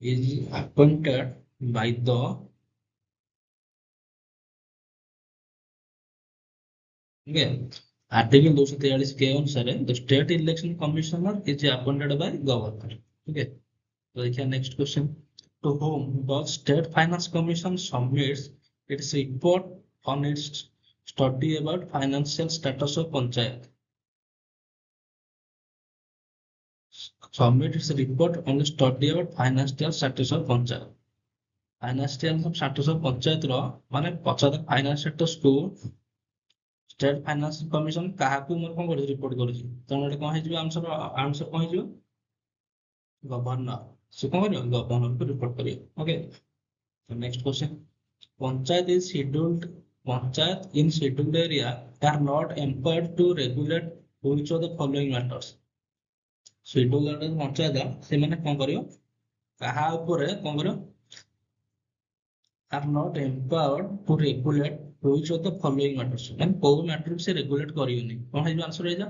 is appointed by the Article 243 के अनुसार the state election commissioner is appointed by governor. Okay. तो देखिए next question. To whom does state finance commission submits its report on its study about financial status of panchayat? Submit its report on the study about financial status of panchayat. Financial status of panchayat रो माने panchayat finance status को state finance commission काहाकू मोर कोन करै report करै छी तने एटा कोन हे answer कोन हे governor से कोन करियो governor को report करियो okay so next question panchayat in scheduled area are not empowered to regulate which of the following matters scheduled area panchayat से माने कोन करियो काहा ऊपर कोन करियो are not empowered to regulate which of the following matters and को matter से regulate करियोनी कोन है आंसर है जा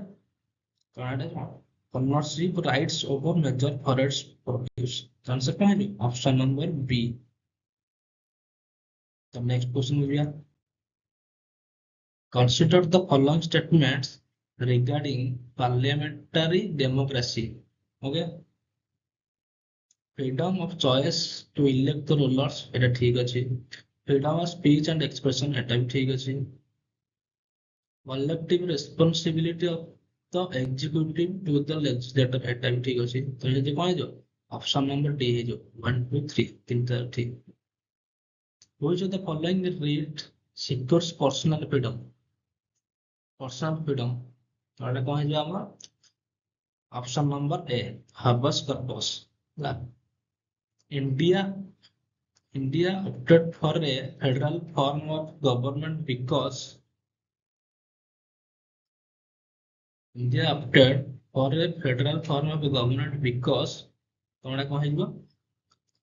कनाडा ownership rights over major forest produce answer कौन है option number B the next question will be consider the following statements regarding parliamentary democracy okay freedom of choice to elect the rulers এটা ঠিক আছে freedom of speech and expression এটা भी ঠিক আছে collective responsibility of the executive to the legislature এটা भी ঠিক আছে তো এই যে কোন है जो ऑप्शन नंबर डी है जो 1 2 3 তিনটা ঠিক which of the following read secures personal freedom तो এটা কোন है जो আমরা option number A habeas corpus India opted for a federal form of government because तोड़ा कौन है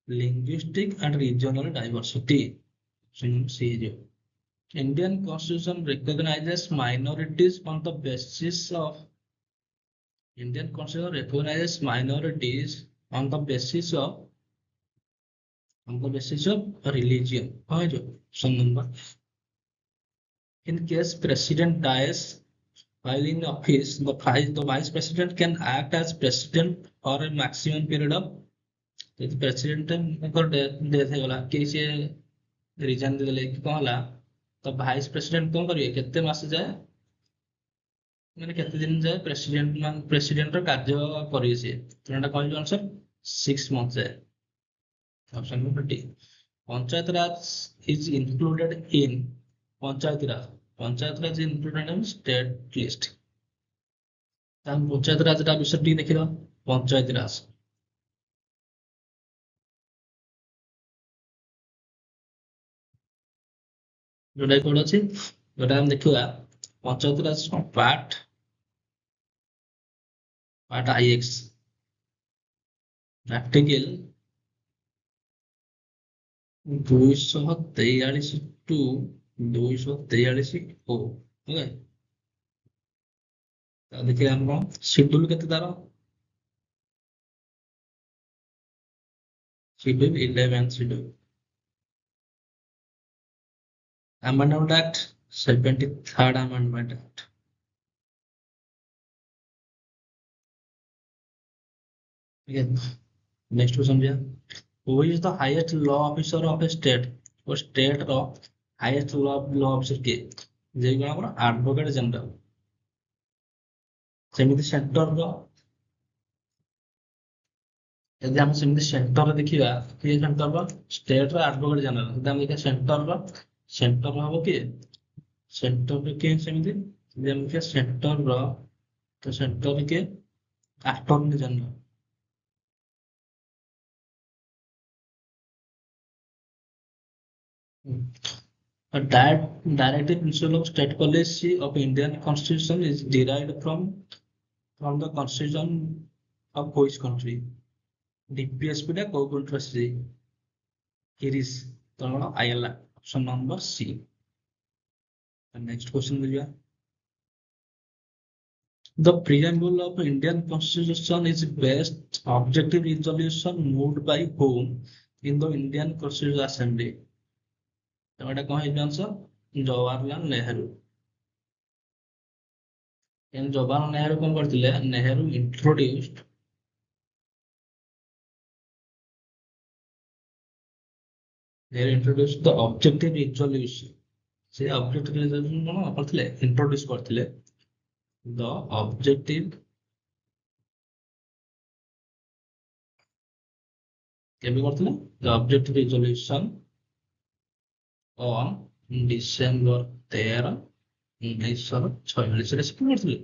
linguistic and regional diversity Indian constitution recognizes minorities on the basis of religion option number in case president dies while in office the vice president can act as president for a maximum period of president death ହେଇଗଲା कि से resign देले कि कहला तो vice president कोन करिए केते मास जाए माने केते दिन जाए प्रेसिडेंट रो कार्य करिए से तोटा कहल आंसर 6 मंथ जाए option number D panchayat Raj is included in panchayat Raj included in state list ताम पंचायत राज रा विषय टी देखिलो पंचायत राज जोटा कोड अछि जोटा हम देखिबा panchayat raj part IX article 243 to 243 ओ ओके तो देखिए हम शेड्यूल केते तारो schedule 11 schedule Amendment Act 73rd Amendment Act again next question who is the highest law officer of a state or state law highest law officer କିଏ? ଯେ କଣ ଆମର ଆଡଭୋକେଟ ଜେନେରାଲ। ସେମିତି ସେଣ୍ଟରର, ଯଦି ଆମେ ସେମିତି ସେଣ୍ଟର ଦେଖିବା, କିଏ ସେଣ୍ଟରର? ଷ୍ଟେଟର ଆଡଭୋକେଟ ଜେନେରାଲ। ଯଦି ଆମେ ଦେଖିବା ସେଣ୍ଟର ହବ କିଏ? ସେଣ୍ଟରରେ କିଏ ସେମିତି? ଯଦି ଆମେ ଦେଖିବା ସେଣ୍ଟରର, ତ ସେଣ୍ଟରରେ କିଏ? Attorney general. A directive principle of state policy of Indian Constitution is derived from the Constitution of which country? DPSP ଟା କୋଉ country ଆସିଛି? Iris, ତ କଣ? Ireland. Option number C. Next question ବୁଝିବା। The preamble of Indian Constitution is best objective resolution moved by whom in the Indian Constitutional Assembly? ତ ଏଟା କଣ ହେଇଛି ଆନ୍ସର? ଜବାହରଲାଲ ନେହେରୁ। ଜବାହରଲାଲ ନେହେରୁ କଣ କରିଥିଲେ? Nehru introduced the objective resolution। ସେ objective resolution କଣ କରିଥିଲେ? introduce କରିଥିଲେ the objective, କେବେ କରିଥିଲେ? the objective resolution on December 13, 1946 ରେ ସେ କଣ କରିଥିଲେ?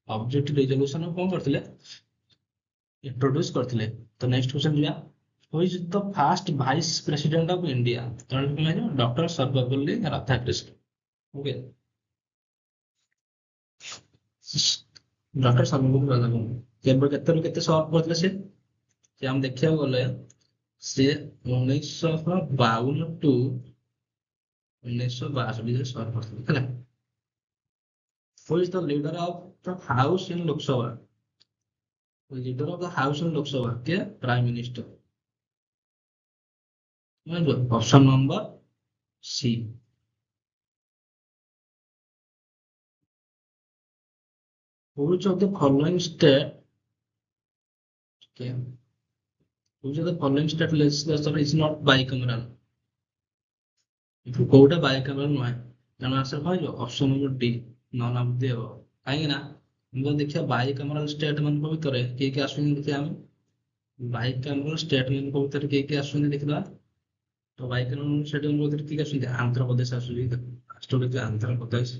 objective resolution କଣ କରିଥିଲେ? introduce କରିଥିଲେ। ତ ନେକ୍ସଟ କ୍ୱେଶ୍ଚନ ଯିବା। Who is the first vice president of India? Doctor Sarvepalli Radhakrishna. Okay, doctor Sarvepalli Radhakrishna କେବେ କେତେରୁ କେତେ ସର୍ଭ କରିଥିଲେ ସେ? ଆମେ ଦେଖିବାକୁ ଗଲେ ସେ 1952 ଟୁ 1962 ଭିତରେ ସର୍ଭ କରିଥିଲେ ହେଲା। Who is the leader of the house in Lok Sabha? Leader of the house in Lok Sabha କିଏ? Prime minister. Option number C. Which of the following state, okay, which of the following state legislature is not bicameral? କୋଉଟା bicameral ନୁହେଁ? ତେଣୁ answer କଣ ହେଇଯିବ? Option number D, non of the ହେବ। କାହିଁକି ନା ଯଦି ଦେଖିବା ବାଇକାମେରାଲ ଷ୍ଟେଟ ମାନଙ୍କ ଭିତରେ କିଏ କିଏ ଆସୁଛନ୍ତି ଦେଖିବା ଆମେ। ବାଇକାମେରାଲ ଷ୍ଟେଟ ମାନଙ୍କ ଭିତରେ କିଏ କିଏ ଆସୁଛନ୍ତି ଦେଖିବା। ତ ବାଇକାମେରାଲ ଷ୍ଟେଟ ମାନଙ୍କ ଭିତରେ କିଏ ଆସୁଛନ୍ତି? ଆନ୍ଧ୍ରପ୍ରଦେଶ ଆସୁଛି। ରାଷ୍ଟ୍ର ଦେଖିବା ଆନ୍ଧ୍ରପ୍ରଦେଶ,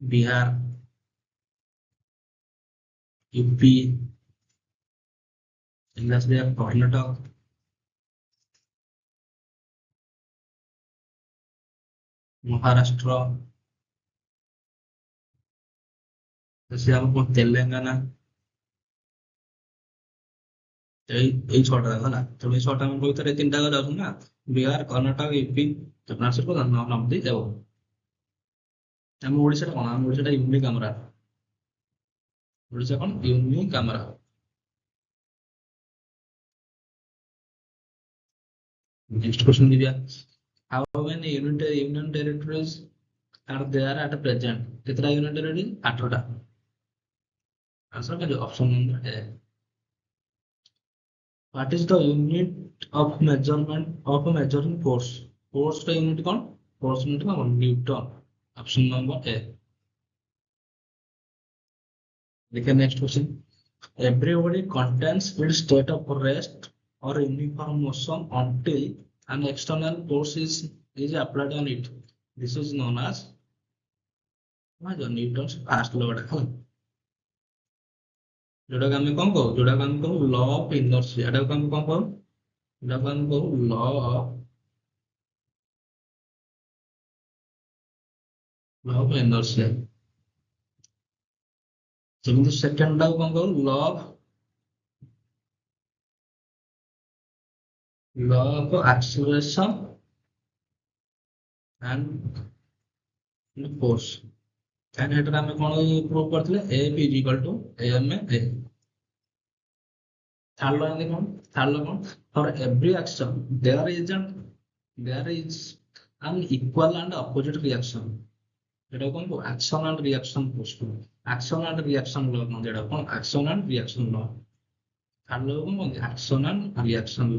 ବିହାର, यूपी, कर्नाटक, महाराष्ट्र, तेलंगाना। এই ছটা ହେଲା। ତ এই ছটা ମାନଙ୍କ ଭିତରେ ତିନିଟା ଯାଉଛନ୍ତି ନା, ବିହାର, କର୍ଣ୍ଣାଟକ, ୟୁପି। ତ ଆନ୍ସର କଣ? ନନ୍ ଦି ଏଭବ। ଆମ ଓଡିଶାରେ କଣ? ଆମ ଓଡିଶାଟା ୟୁନିକାମେରାଲ। ଓଡିଶା କଣ? ୟୁନିକାମେରାଲ। Next question Divya. How many union territories are there at present? कितना union territory? 8टा। आंसर क्या है? Option number A. What is the unit of measurement of measuring force? Force का unit कौन? Force unit कौन? Newton। Option number A. देखिए next question. Everybody contains its state of rest or uniform motion until an external force is applied on it. This is known as Newton's first law। जोड़ा हम कौन कहू? जोड़ा हम कहू law of inertia. एटा को हम कौन कहू? एटा को हम कहू लॉ ऑफ इनर्शिया। सेମିତି सेकंड टा को कौन कहू? Law of acceleration and force. And हेटर हम कौन प्रूव करथिले? A B equal to M A. Third law कौन? थर्ड लॉ कौन? For every action there is an equal and opposite reaction। যেটা কোন action and reaction force. Action and reaction law কোন? যেটা কোন action and reaction law. Third ଲେବଲ୍ କଣ କହନ୍ତି action and reaction.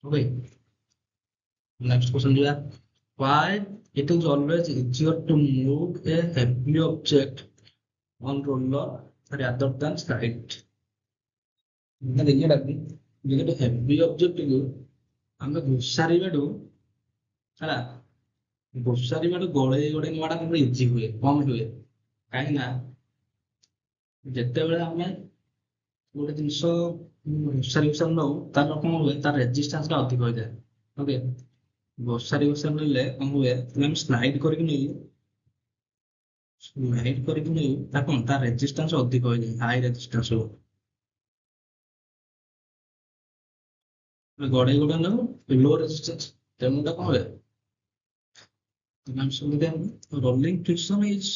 Okay, next question ଯିବା। Why it is always easier to move a heavy object on roller rather than slide? ମାନେ ଦେଖିବା ଗୋଟେ ହେଭି ଅବଜେକ୍ଟକୁ ଆମେ ଘୋଷାରିବାଠୁ ହେଲା ଘୋଷାରିବାଠୁ ଗଳେଇ ଗଳେଇ ନେବାଟା ଆମର ଇଜି ହୁଏ, କମ ହୁଏ। କାହିଁକି ନା ଯେତେବେଳେ ଆମେ ଗୋଟେ ଜିନିଷ ଘୋଷାରି ଘୋଷାରି ନଉ ତାର କଣ ହୁଏ, ତାର ରେଜିଷ୍ଟାନ୍ସ ଟା ଅଧିକ ହୋଇଯାଏ। ଓକେ, ଘୋଷାରି ଘୋଷାରି ନେଲେ କଣ ହୁଏ, ଆମେ ସ୍ଲାଇଡ୍ କରିକି ନେଉ ତା କଣ ତାର ରେଜିଷ୍ଟାନ୍ସ ଅଧିକ ହୋଇଯାଏ, ହାଇ ରେଜିଷ୍ଟାନ୍ସ ହବ। ଗଡେଇ ଗଡେଇ ନେଉ ଲୋ ରେଜିଷ୍ଟାନ୍ସ, ତେଣୁ ଏଟା କଣ ହୁଏ, rolling friction is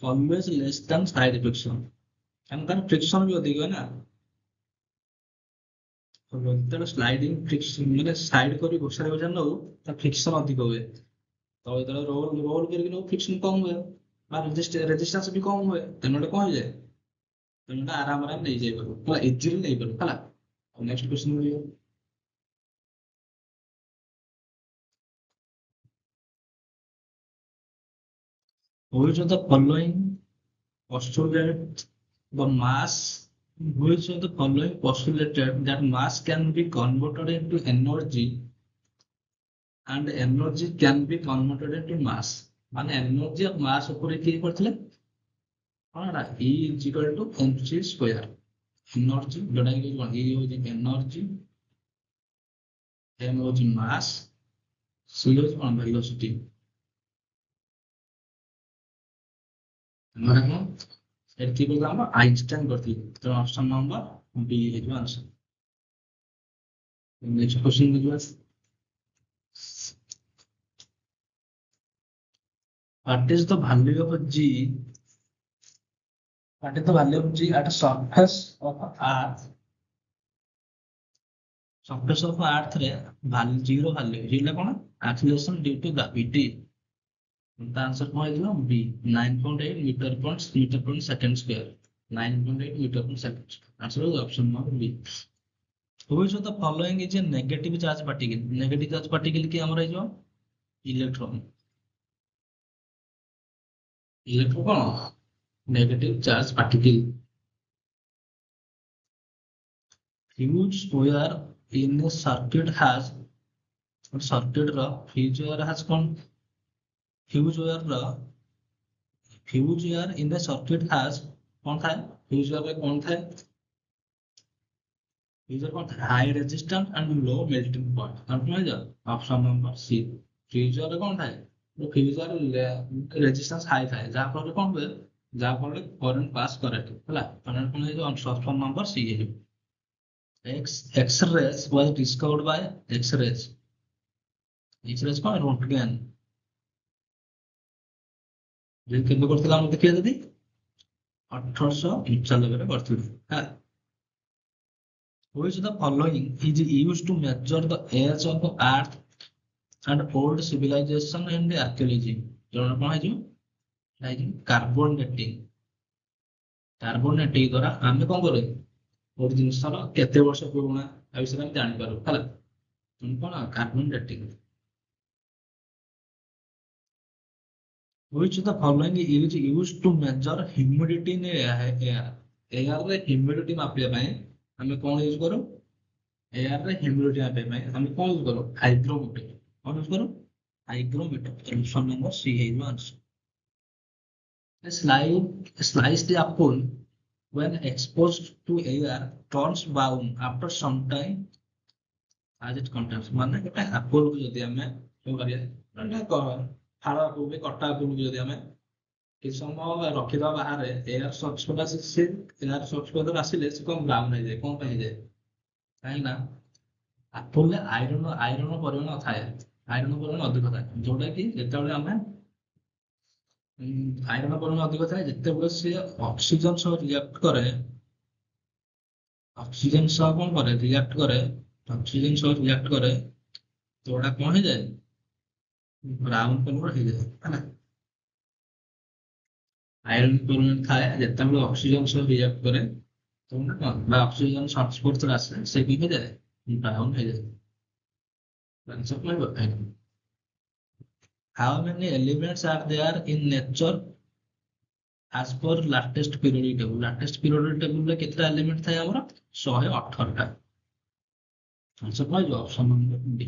always less than side friction, କାରଣ ତାର ଫ୍ରିକ୍ସନ ବି ଅଧିକ ହୁଏ ନା। ଯେତେବେଳେ ସ୍ଲାଇଡିଂ ଫ୍ରିକ୍ସନ ମାନେ ସାଇଡ କରି ଘୋଷାରି ଘୋଷାରି ନଉ ତା ଫ୍ରିକ୍ସନ ଅଧିକ ହୁଏ। ତ ଯେତେବେଳେ ରୋଲ ରୋଲ କରିକି ନଉ ଫ୍ରିକ୍ସନ କମ ହୁଏ ବା ରେଜିଷ୍ଟାନ୍ସ ବି କମ ହୁଏ, ତେଣୁ ଏଟା କଣ ହେଇଯାଏ, ତେଣୁ ଏଟା ଆରାମ ନେଇଯାଇପାରୁ, ପୁରା ଇଜିଲି ନେଇପାରୁ ହେଲା। ନେକ୍ସଟ କ୍ୱେଶ୍ଚନ ଯିବା। Which of the following postulate the mass? Which of the following postulated that mass can be converted into energy and energy can be converted into mass? ମାନେ ଏନର୍ଜି ଆଉ ମାସ୍ ଉପରେ କିଏ କରିଥିଲେ, କଣ ଏଟା E is equal to mc square। Energy ଯୋଉଟା କି କଣ E ହଉଛି ଏନର୍ଜି, m ହଉଛି ମାସ୍, c ହଉଛି କଣ ଭେଲୋସିଟି। ମାନେ କଣ ଏଠି କିଏ କରିଥିଲା, ଆମର ଆଇନଷ୍ଟାଇନ କରିଥିଲେ, ତେଣୁ ଅପସନ ନମ୍ବର B ହେଇଯିବ ଆନ୍ସର। ନେକ୍ସଟ କ୍ୱେଶ୍ଚନ ଯିବା। What is the value of G? What is the value of G at the surface of Earth? Surface of Earth रे value zero value zero कौन acceleration due to gravity। ତା answer कौन है B 9.8 meter per second square। 9.8 meter per second। Answer होगा option number B। Which of the following is a negative charge particle? Negative charge particle की हमारा जो electron. Electron कौन negative charge particle। Fuse wire in a circuit has circuit ର fuse wire has कौन fuse wire in the circuit has कौन था fuse wire में कौन था fuse wire कौन था high resistance and low melting point। और कौन है जो option number C. fuse wire कौन था तो fuse wire resistance high था जहाँ पर कौन हुए जहाँ पर current pass करे ହେଲା current कौन है जो ऑप्शन नंबर सी है। X-rays was discovered by X-rays। X-rays कौन रोंटगेन जो केबे करथिला हम देखिया जदी 1895 रे करथिले हा। Which of the following is used to measure the age of the earth and old civilization and archaeology? जण कौन है जो कार्बन डेटिंग। कार्बन डेटिंग द्वारा आमे कौन करे ଗୋଟେ ଜିନିଷର କେତେ ବର୍ଷ ପୁରୁଣା ଏ ବିଷୟରେ ଆମେ ଜାଣିପାରୁ ହେଲା। କଣ carbon dating. Which of the following is used to measure humidity in air? Air ରେ humidity ମାପିବା ପାଇଁ ଆମେ କଣ ୟୁଜ କରୁ, air ରେ humidity ମାପିବା ପାଇଁ ଆମେ କଣ ୟୁଜ କରୁ ହାଇଗ୍ରୋମିଟର। କଣ ୟୁଜ କରୁ ହାଇଗ୍ରୋମିଟର। ଅପସନ ନମ୍ବର ସି ହେଇଯିବ answer. Sliced apple when exposed to air turns brown after some time as it contains। ମାନେ ଗୋଟେ apple କୁ ଯଦି ଆମେ କଣ କରିବା ମାନେ ଫାଳ apple ବି କଟା apple କୁ ଯଦି ଆମେ କିଛି ସମୟ ରଖିଦବା ବାହାରେ ଏୟାର ସକ୍ସପୋର୍ଟ ଆସିଲେ ଏୟାର ସକ୍ସପୋର୍ଟ ଆସିଲେ ସେ କଣ ବ୍ରାଉନ ହେଇଯାଏ, କଣ ପାଇଁ ହେଇଯାଏ, କାହିଁକି ନା ଆପଲରେ ଆଇରନ ପରିମାଣ ଥାଏ, ଆଇରନ ପରିମାଣ ଅଧିକ ଥାଏ, ଯୋଉଟା କି ଯେତେବେଳେ ଆମେ ଆଇରନ ପରିମାଣ ଅଧିକ ଥାଏ ଯେତେବେଳେ ସେ ଅକ୍ସିଜେନ ସହ ରିଆକ୍ଟ କରେ, ଅକ୍ସିଜେନ ସହ କଣ କରେ ରିଆକ୍ଟ କରେ, ଅକ୍ସିଜେନ ସହ ରିଆକ୍ଟ କରେ ତ ଏଟା କଣ ହେଇଯାଏ ବ୍ରାଉନ କଲର ହେଇଯାଏ ହେଲା। ଆଇରନ୍ ରିକ୍ୱାରମେଣ୍ଟ ଥାଏ ଯେତେବେଳେ ଅକ୍ସିଜେନ ସହ ରିଆକ୍ଟ କରେ ତখন କଣ ବା ଅକ୍ସିଜେନ ସଂସ୍ପର୍ଶରେ ଆସେ ସେ কি ହେଇଯାଏ ବ୍ରାଉନ୍ ହେଇଯାଏ। ଆନ୍ସର କହିବ how many elements are there in nature as per latest periodic table? latest periodic table ରେ କେତେଟା ଏଲିମେଣ୍ଟ ଥାଏ ଆମର 118ଟା। ଆନ୍ସର କହିବ option number D.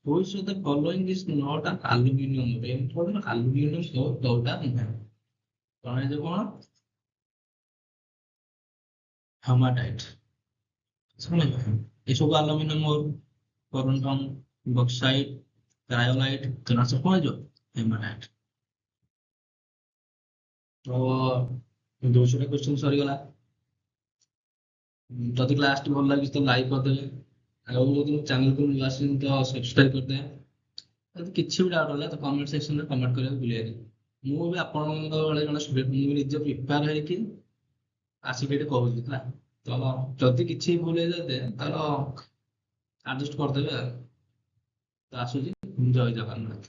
Which of the following is not an aluminum ring? ଏମିତି aluminium କୋଉଟା ନୁହେଁ କଣ ଏ ଯୋଉ କଣ ହେମାଟାଇଟ୍ ଶୁଣିବ ଏସବୁ ଆଲୁମିନିୟମ କରଣ୍ଟମ ବକ୍ସାଇଟ୍ କ୍ରାୟୋଲାଇଟ୍ ତେଣୁ ଆନ୍ସର କଣ ହେଇଯିବ ହେମାଟାଇଟ୍। ତ 200ଟା କ୍ୱେଶ୍ଚନ ସରିଗଲା। ଯଦି କ୍ଲାସଟି ଭଲ ଲାଗିଛି ତ ଲାଇକ୍ କରିଦେବେ ଆଉ ଯଦି ଚ୍ୟାନେଲକୁ ନୂଆ ଆସିଛନ୍ତି ତ ସବସ୍କ୍ରାଇବ କରିଦେବେ। ଯଦି କିଛି ବି ଡାଉଟ୍ ହେଲା ତ କମେଣ୍ଟ ସେକ୍ସନରେ କମେଣ୍ଟ କରିବାକୁ ଭୁଲିବେନି। ମୁଁ ବି ଆପଣଙ୍କ ଭଳି ଜଣେ ଷ୍ଟୁଡେଣ୍ଟ, ମୁଁ ବି ନିଜେ ପ୍ରିପେୟାର ହେଇକି ଆସିକି ଏଠି କହୁଛି ହେଲା। ତ ଯଦି କିଛି ଭୁଲ ହେଇଯାଇଥାଏ ତାହେଲେ ଆଡଜଷ୍ଟ କରିଦେବେ ଆଉ। ତ ଆସୁଛି ଜୟ ଜଗନ୍ନାଥ।